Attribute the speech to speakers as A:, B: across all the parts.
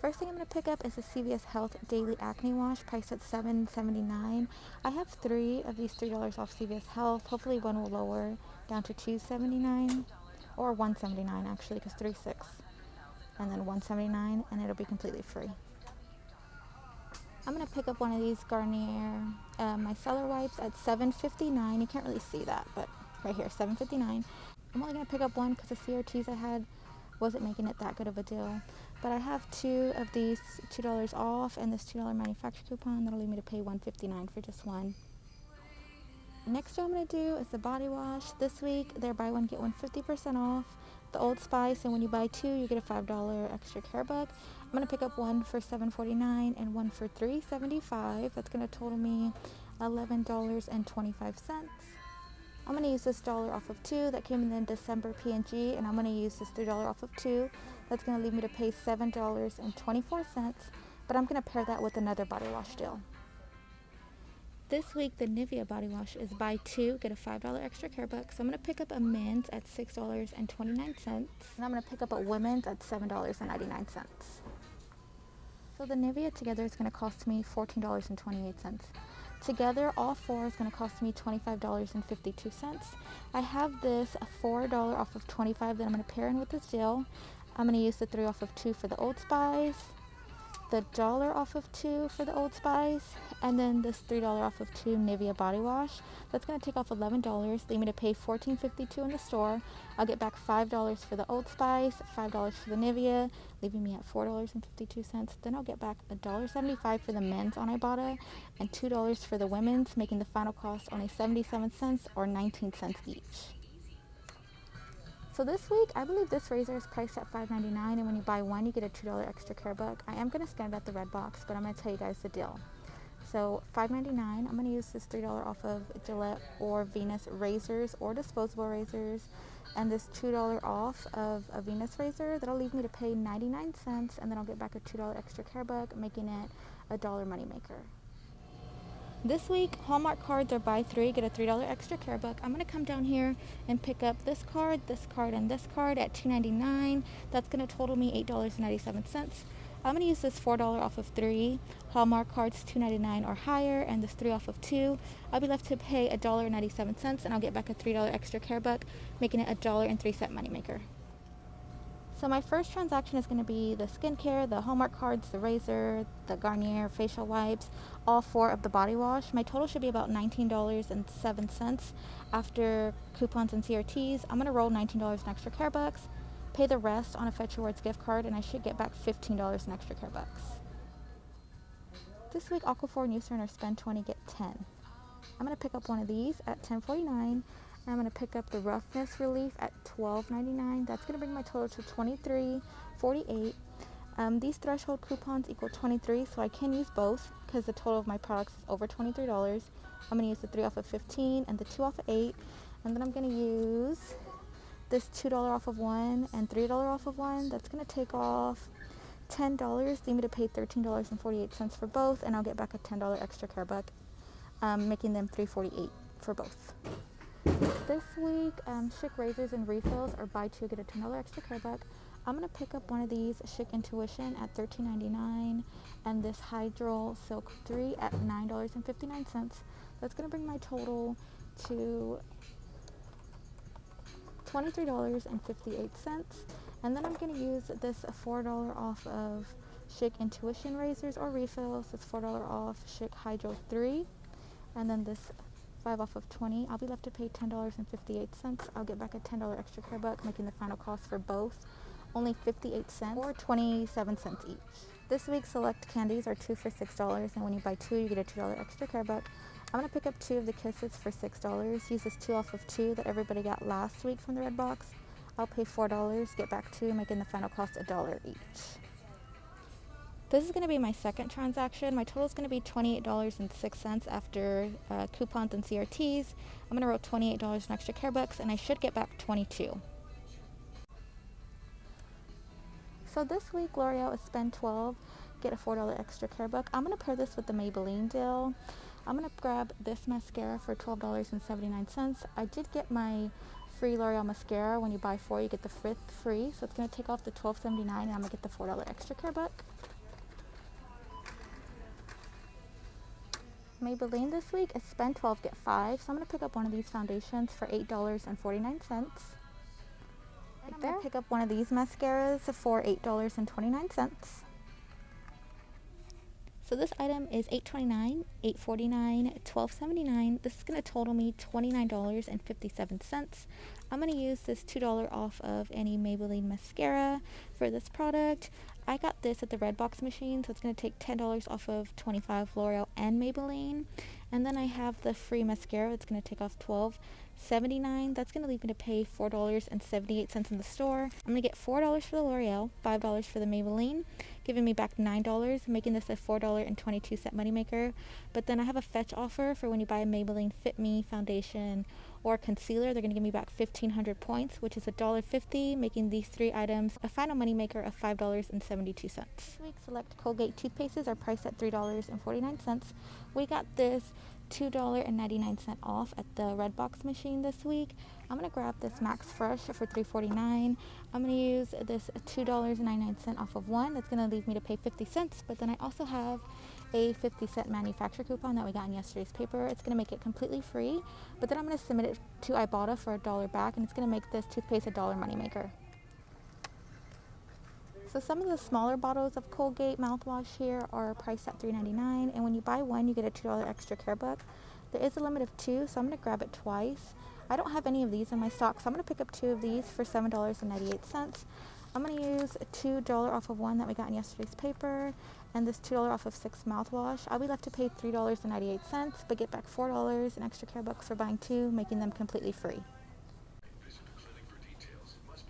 A: First thing I'm going to pick up is the CVS Health Daily Acne Wash, priced at $7.79. I have 3 of these $3 off CVS Health. Hopefully one will lower down to $2.79 or $1.79 actually, because 3 $6, and then $1.79, and it'll be completely free. I'm going to pick up one of these Garnier micellar wipes at $7.59. You can't really see that, but right here, $7.59. I'm only going to pick up one because the CRTs I had wasn't making it that good of a deal. But I have 2 of these $2 off and this $2 manufacturer coupon that'll leave me to pay $1.59 for just one. Next one I'm going to do is the body wash. This week they're buy one get one 50% off. The Old Spice, and when you buy 2 you get a $5 extra care buck. I'm going to pick up one for $7.49 and one for $3.75. That's going to total me $11.25. I'm going to use this $1 off of 2 that came in the December P&G, and I'm going to use this $3 off of 2. That's going to leave me to pay $7.24, but I'm going to pair that with another body wash deal. This week, the Nivea body wash is buy 2, get a $5 extra care buck. So I'm going to pick up a men's at $6.29, and I'm going to pick up a women's at $7.99. So the Nivea together is going to cost me $14.28. Together, all 4 is going to cost me $25.52. I have this $4 off of 25 that I'm going to pair in with this deal. I'm going to use the 3 off of 2 for the Old Spice, the $1 off of 2 for the Old Spice, and then this $3 off of 2 Nivea body wash. That's going to take off $11, leave me to pay $14.52 in the store. I'll get back $5 for the Old Spice, $5 for the Nivea, leaving me at $4.52. Then I'll get back $1.75 for the men's on Ibotta and $2 for the women's, making the final cost only 77 cents or 19 cents each. So this week, I believe this razor is priced at $5.99, and when you buy one, you get a $2 extra care buck. I am going to scan it at the red box, but I'm going to tell you guys the deal. So $5.99, I'm going to use this $3 off of Gillette or Venus razors or disposable razors, and this $2 off of a Venus razor. That'll leave me to pay 99 cents, and then I'll get back a $2 extra care buck, making it a $1 moneymaker. This week, Hallmark cards are buy 3, get a $3 extra care buck. I'm going to come down here and pick up this card, and this card at $2.99. That's going to total me $8.97. I'm going to use this $4 off of 3 Hallmark cards, $2.99 or higher, and this 3 off of 2. I'll be left to pay $1.97, and I'll get back a $3 extra care buck, making it a $1.03 moneymaker. So my first transaction is going to be the skincare, the Hallmark cards, the razor, the Garnier facial wipes, all 4 of the body wash. My total should be about $19.07 after coupons and CRTs. I'm going to roll $19 in extra care bucks, pay the rest on a Fetch Rewards gift card, and I should get back $15 in extra care bucks. This week, Aquaphor and Eucerin are spend 20, get 10. I'm going to pick up one of these at $10.49. I'm going to pick up the Roughness Relief at $12.99. That's going to bring my total to $23.48. These threshold coupons equal 23, so I can use both because the total of my products is over $23. I'm going to use the 3 off of 15 and the 2 off of 8. And then I'm going to use this $2 off of 1 and $3 off of 1. That's going to take off $10, leave me to pay $13.48 for both, and I'll get back a $10 extra care buck, making them $3.48 for both. This week, Schick razors and refills are buy 2, get a $10 extra care buck. I'm going to pick up one of these Schick Intuition at $13.99 and this Hydro Silk 3 at $9.59. That's going to bring my total to $23.58. And then I'm going to use this $4 off of Schick Intuition razors or refills. This $4 off Schick Hydro 3, and then this 5 off of 20. I'll be left to pay $10.58. I'll get back a $10 extra care buck, making the final cost for both only 58 cents or 27 cents each. This week's select candies are 2 for $6, and when you buy 2, you get a $2 extra care buck. I'm going to pick up 2 of the Kisses for $6. Use this 2 off of 2 that everybody got last week from the red box. I'll pay $4, get back 2, making the final cost $1 each. This is going to be my second transaction. My total is going to be $28.06 after coupons and CRTs. I'm going to roll $28 in extra care bucks, and I should get back 22. So this week, L'Oreal is spend 12, get a $4 extra care buck. I'm going to pair this with the Maybelline deal. I'm going to grab this mascara for $12.79. I did get my free L'Oreal mascara. When you buy 4, you get the 5th free. So it's going to take off the $12.79, and I'm going to get the $4 extra care buck. Maybelline this week is spend 12, get 5. So I'm going to pick up one of these foundations for $8.49. And I'm going to pick up one of these mascaras for $8.29. So this item is $8.29, $8.49, $12.79. This is going to total me $29.57. I'm going to use this $2 off of any Maybelline mascara for this product. I got this at the Redbox machine, so it's going to take $10 off of 25 L'Oreal and Maybelline. And then I have the free mascara. It's going to take off $12.79. That's going to leave me to pay $4.78 in the store. I'm going to get $4 for the L'Oreal, $5 for the Maybelline, giving me back $9, making this a $4.22 moneymaker. But then I have a fetch offer for when you buy a Maybelline Fit Me foundation or concealer. They're going to give me back 1,500 points, which is $1.50, making these three items a final moneymaker of $5.72. This week, select Colgate toothpastes are priced at $3.49. We got this $2.99 off at the Redbox machine this week. I'm going to grab this Max Fresh for $3.49. I'm going to use this $2.99 off of one. That's going to leave me to pay 50 cents. But then I also have a 50-cent manufacturer coupon that we got in yesterday's paper. It's going to make it completely free. But then I'm going to submit it to Ibotta for $1 back, and it's going to make this toothpaste a $1 moneymaker. So some of the smaller bottles of Colgate mouthwash here are priced at $3.99, and when you buy one, you get a $2 extra care buck. There is a limit of 2, so I'm going to grab it twice. I don't have any of these in my stock, so I'm going to pick up 2 of these for $7.98. I'm going to use $2 off of one that we got in yesterday's paper, and this $2 off of 6 mouthwash. I'll be left to pay $3.98, but get back $4 in extra care bucks for buying 2, making them completely free.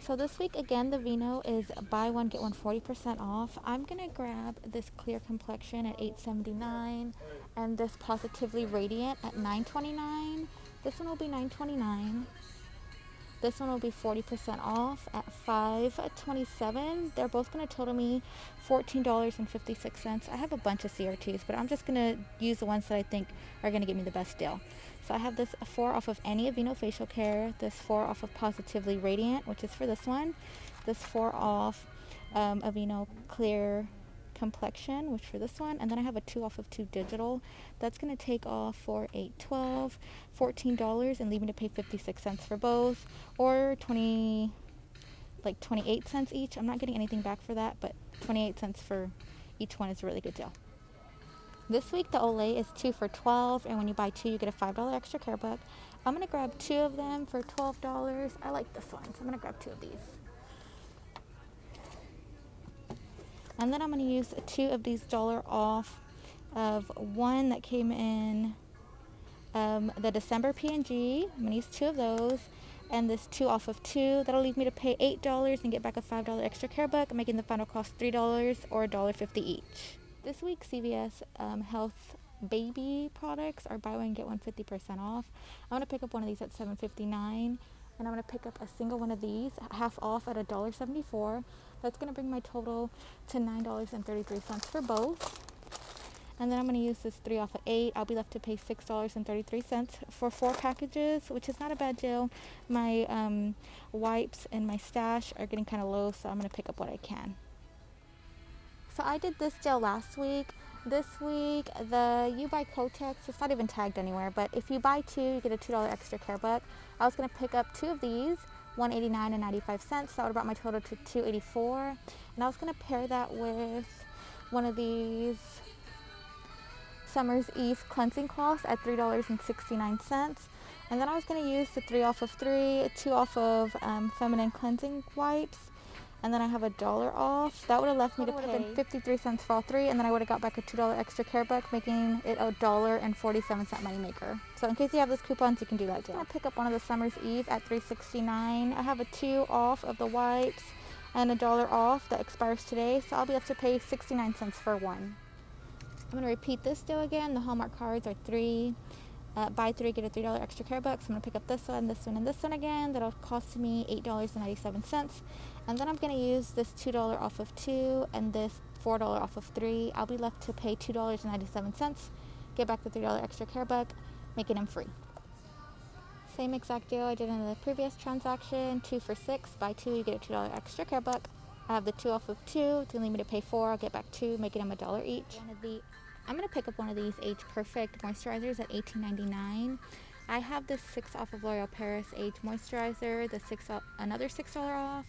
A: So this week, again, the Vino is buy one, get one 40% off. I'm going to grab this Clear Complexion at $8.79 and this Positively Radiant at $9.29. This one will be $9.29. This one will be 40% off at $5.27. They're both going to total me $14.56. I have a bunch of CRTs, but I'm just going to use the ones that I think are going to give me the best deal. So I have this 4 off of any Aveeno facial care, this 4 off of Positively Radiant, which is for this one, this 4 off Aveeno Clear Complexion, which for this one, and then I have a 2 off of 2 digital. That's going to take off for $8.12, $14, and leave me to pay 56 cents for both, or 28 cents each. I'm not getting anything back for that, but 28 cents for each one is a really good deal. This week the Olay is 2 for $12, and when you buy 2 you get a $5 extra care buck. I'm going to grab 2 of them for $12. I like this one, so I'm going to grab 2 of these. And then I'm going to use 2 of these $1 off of one that came in the December P&G. I'm going to use 2 of those, and this 2 off of 2. That'll leave me to pay $8 and get back a $5 extra care buck, making the final cost $3 or $1.50 each. This week, CVS Health baby products are buy one, get one 50% off. I'm going to pick up one of these at $7.59, and I'm going to pick up a single one of these, half off at $1.74. That's going to bring my total to $9.33 for both. And then I'm going to use this 3 off of 8. I'll be left to pay $6.33 for 4 packages, which is not a bad deal. My wipes and my stash are getting kind of low, so I'm going to pick up what I can. So I did this deal last week. This week, you buy Kotex, it's not even tagged anywhere, but if you buy 2, you get a $2 extra care buck. I was going to pick up 2 of these, $1.89.95. That would have brought my total to $2.84. And I was going to pair that with one of these Summer's Eve cleansing cloths at $3.69. And then I was going to use the 3 off of 3, 2 off of feminine cleansing wipes. And then I have $1 off. That would have left me to pay 53 cents for all 3, and then I would have got back a $2 extra care buck, making it a $1.47 moneymaker. So in case you have those coupons, you can do that deal. I'm gonna pick up one of the Summer's Eve at $3.69. I have a 2 off of the wipes and $1 off that expires today, so I'll be left to pay 69 cents for one. I'm gonna repeat this deal again. The Hallmark cards are buy 3, get a $3 extra care bucks. I'm going to pick up this one, and this one again. That'll cost me $8.97. And then I'm going to use this $2 off of 2 and this $4 off of 3. I'll be left to pay $2.97. Get back the $3 extra care buck, making them free. Same exact deal I did in the previous transaction. 2 for $6. Buy 2, you get a $2 extra care buck. I have the 2 off of 2. It's going to leave me to pay $4. I'll get back 2, making them $1 each. One of the I'm going to pick up one of these Age Perfect moisturizers at $18.99. I have this 6 off of L'Oreal Paris Age Moisturizer, another $6 off,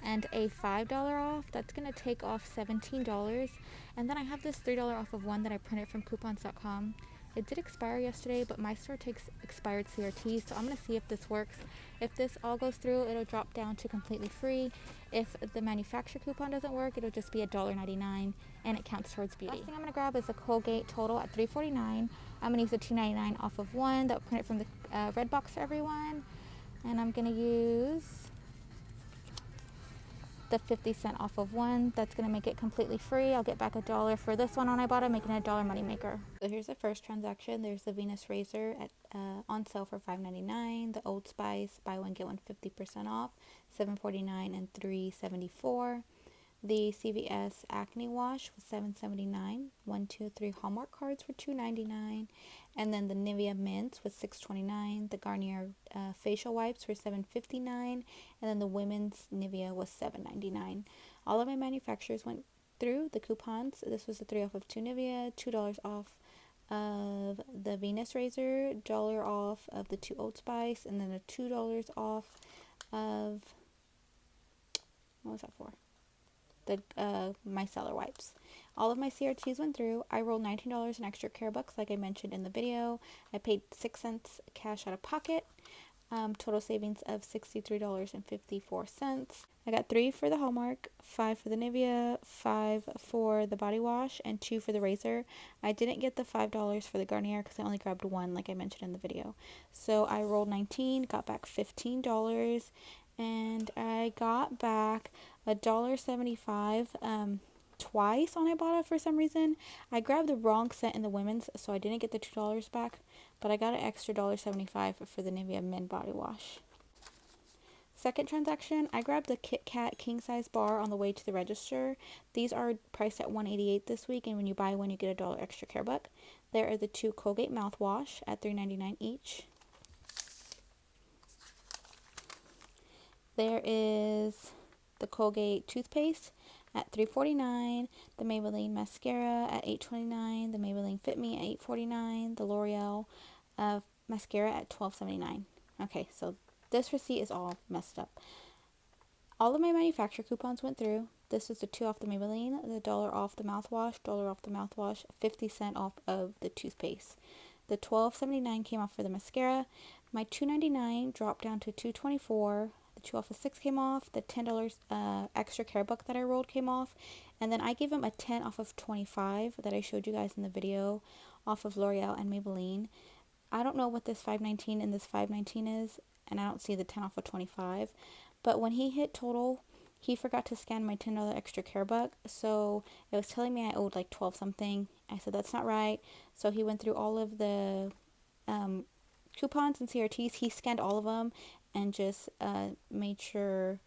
A: and a $5 off. That's going to take off $17. And then I have this $3 off of one that I printed from coupons.com. It did expire yesterday, but my store takes expired CRTs, so I'm going to see if this works. If this all goes through, it'll drop down to completely free. If the manufacturer coupon doesn't work, it'll just be $1.99, and it counts towards beauty. Last thing I'm going to grab is a Colgate Total at $3.49. I'm going to use the $2.99 off of one that was printed from the red box for everyone. And I'm going to use the 50 cent off of one. That's going to make it completely free. I'll get back $1 for this one on Ibotta, making it a $1 moneymaker. So here's the first transaction. There's the Venus Razor at on sale for $5.99. The Old Spice, buy one get one 50% off, $7.49 and $3.74. The CVS Acne Wash was $7.79. 1, 2, 3 Hallmark cards were $2.99. And then the Nivea Mints was $6.29. The Garnier facial wipes were $7.59. And then the women's Nivea was $7.99. All of my manufacturers went through the coupons. This was a 3 off of 2 Nivea, $2 off of the Venus Razor, $1 off of the 2 Old Spice, and then a $2 off of, what was that for? The micellar wipes. All of my CRTs went through. I rolled $19 in extra care bucks, like I mentioned in the video. I paid 6 cents cash out of pocket. Total savings of $63.54. I got 3 for the Hallmark, 5 for the Nivea, 5 for the body wash, and 2 for the razor. I didn't get the $5 for the Garnier because I only grabbed 1, like I mentioned in the video. So I rolled 19, got back $15, and I got back $1.75 twice on Ibotta for some reason. I grabbed the wrong scent in the women's, so I didn't get the $2 back, but I got an extra $1.75 for the Nivea Men Body Wash. Second transaction, I grabbed the Kit Kat king size bar on the way to the register. These are priced at $1.88 this week, and when you buy one, you get $1 extra care buck. There are the 2 Colgate mouthwash at $3.99 each. There is the Colgate toothpaste at $3.49, the Maybelline mascara at $8.29, the Maybelline Fit Me at $8.49, the L'Oreal mascara at $12.79. Okay, so this receipt is all messed up. All of my manufacturer coupons went through. This was the 2 off the Maybelline, the $1 off the mouthwash, $1 off the mouthwash, 50 cent off of the toothpaste. The $12.79 came off for the mascara. My $2.99 dropped down to $2.24. The 2 off of 6 came off. The $10 extra care buck that I rolled came off. And then I gave him a 10 off of 25 that I showed you guys in the video off of L'Oreal and Maybelline. I don't know what this $5.19 and this $5.19 is, and I don't see the 10 off of 25. But when he hit total, he forgot to scan my $10 extra care buck. So it was telling me I owed like 12 something. I said, that's not right. So he went through all of the coupons and CRTs. He scanned all of them and just made sure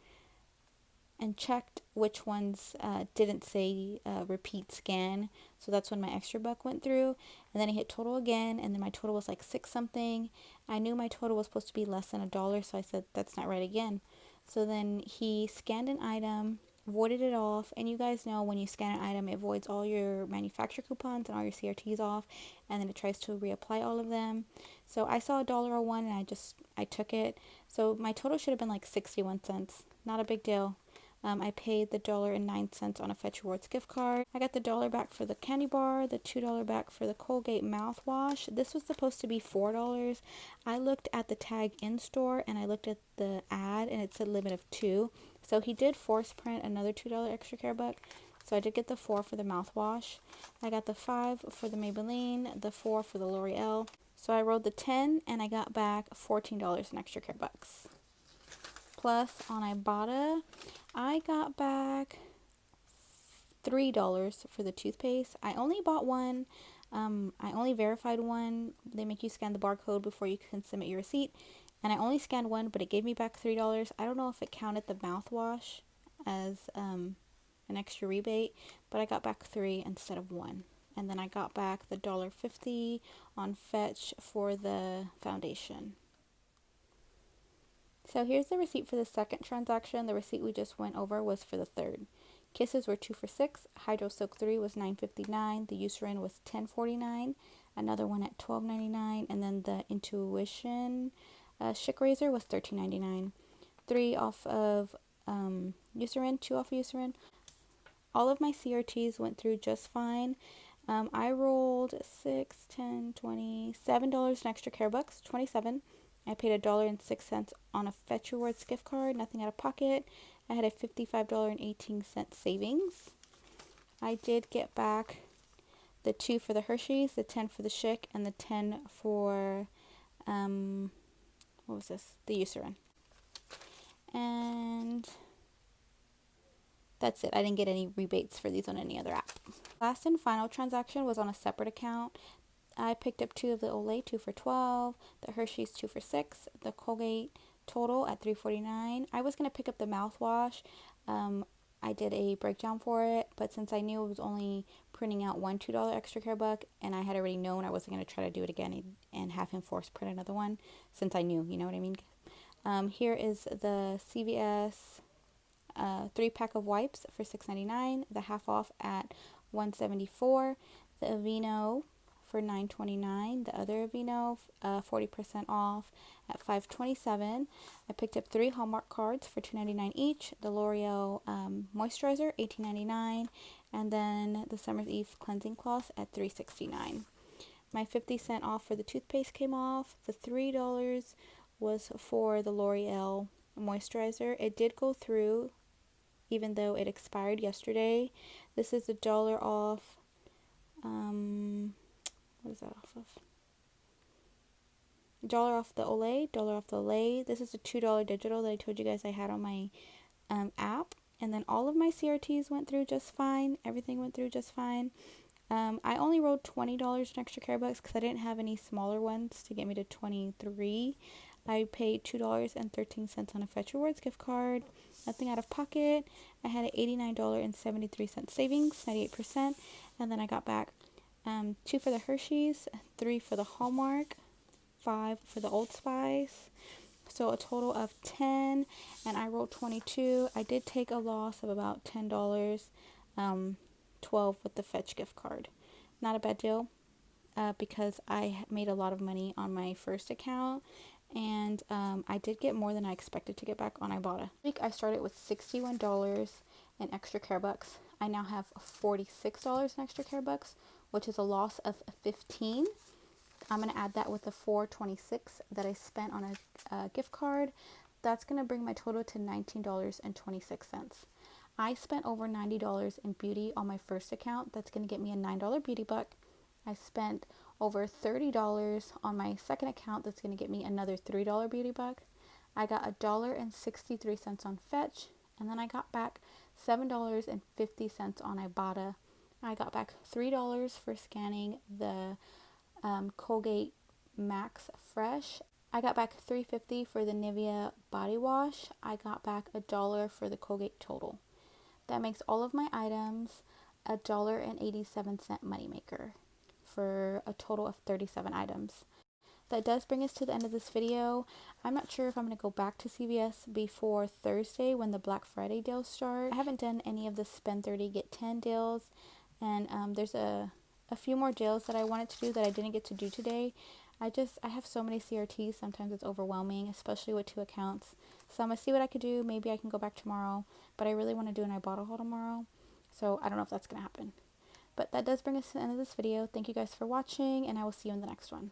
A: and checked which ones didn't say repeat scan. So that's when my extra buck went through. And then he hit total again, and then my total was like 6 something. I knew my total was supposed to be less than $1, so I said that's not right again. So then he scanned an item, voided it off, and you guys know when you scan an item, it voids all your manufacturer coupons and all your CRTs off, and then it tries to reapply all of them. So I saw $1.01 and I took it. So my total should have been like 61 cents. Not a big deal. I paid the $1.09 on a Fetch Rewards gift card. I got the $1 back for the candy bar, the $2 back for the Colgate mouthwash. This was supposed to be $4. I looked at the tag in store and I looked at the ad and it said limit of 2. So he did force print another $2 extra care buck. So I did get the 4 for the mouthwash. I got the 5 for the Maybelline, the 4 for the L'Oreal. So I rolled the 10 and I got back $14 in extra care bucks. Plus on Ibotta, I got back $3 for the toothpaste. I only bought one. I only verified one. They make you scan the barcode before you can submit your receipt. And I only scanned one, but it gave me back $3. I don't know if it counted the mouthwash as an extra rebate, but I got back 3 instead of 1. And then I got back the $1.50 on Fetch for the foundation. So here's the receipt for the second transaction. The receipt we just went over was for the third.
B: Kisses were 2 for $6. Hydro Silk 3 was $9.59. The Eucerin was $10.49. Another one at $12.99. And then the Intuition Chic Razor was $13.99. 3 off of Eucerin, 2 off of Eucerin. All of my CRTs went through just fine. I rolled $6, $10, $20, $7 in extra care bucks, 27. I paid $1.06 on a Fetch Rewards gift card, nothing out of pocket. I had a $55.18 savings. I did get back the 2 for the Hershey's, the 10 for the Chic, and the 10 for, what was this? The Eucerin. And that's it. I didn't get any rebates for these on any other app. Last and final transaction was on a separate account. I picked up 2 of the Olay, 2 for $12, the Hershey's 2 for $6, the Colgate total at $3.49. I was going to pick up the mouthwash. I did a breakdown for it, but since I knew it was only printing out one $2 extra care buck, and I had already known I wasn't going to try to do it again and have him force print another one, since I knew, you know what I mean? Here is the CVS 3-pack of wipes for $6.99, the half off at $1.74, the Aveeno for $9.29, the other Aveeno 40% off at $5.27. I picked up 3 Hallmark cards for $2.99 each, the L'Oreal moisturizer $18.99, and then the Summer's Eve cleansing cloth at $3.69. My 50% off for the toothpaste came off. The $3 was for the L'Oreal moisturizer. It did go through even though it expired yesterday. This is $1 off. What is that off of? $1 off the Olay, $1 off the Olay. This is a $2 digital that I told you guys I had on my app. And then all of my CRTs went through just fine. Everything went through just fine. I only rolled $20 in extra care bucks because I didn't have any smaller ones to get me to 23. I paid $2.13 on a Fetch Rewards gift card. Nothing out of pocket. I had an $89.73 savings, 98%. And then I got back 2 for the Hershey's, 3 for the Hallmark, 5 for the Old Spice. So a total of 10, and I rolled 22. I did take a loss of about $10, 12 with the Fetch gift card. Not a bad deal because I made a lot of money on my first account, and I did get more than I expected to get back on Ibotta. This week I started with $61 in extra care bucks. I now have $46 in extra care bucks, which is a loss of 15. I'm going to add that with the $4.26 that I spent on a gift card. That's going to bring my total to $19.26. I spent over $90 in beauty on my first account. That's going to get me a $9 beauty buck. I spent over $30 on my second account. That's going to get me another $3 beauty buck. I got $1.63 on Fetch, and then I got back $7.50 on Ibotta. I got back $3 for scanning the Colgate Max Fresh. I got back $3.50 for the Nivea body wash. I got back $1 for the Colgate Total. That makes all of my items $1.87 moneymaker for a total of 37 items. That does bring us to the end of this video. I'm not sure if I'm going to go back to CVS before Thursday when the Black Friday deals start. I haven't done any of the spend 30 get 10 deals, and there's a few more deals that I wanted to do that I didn't get to do today. I have so many CRTs, sometimes it's overwhelming, especially with 2 accounts. So I'm going to see what I could do. Maybe I can go back tomorrow, but I really want to do an Ibotta haul tomorrow. So I don't know if that's going to happen. But that does bring us to the end of this video. Thank you guys for watching, and I will see you in the next one.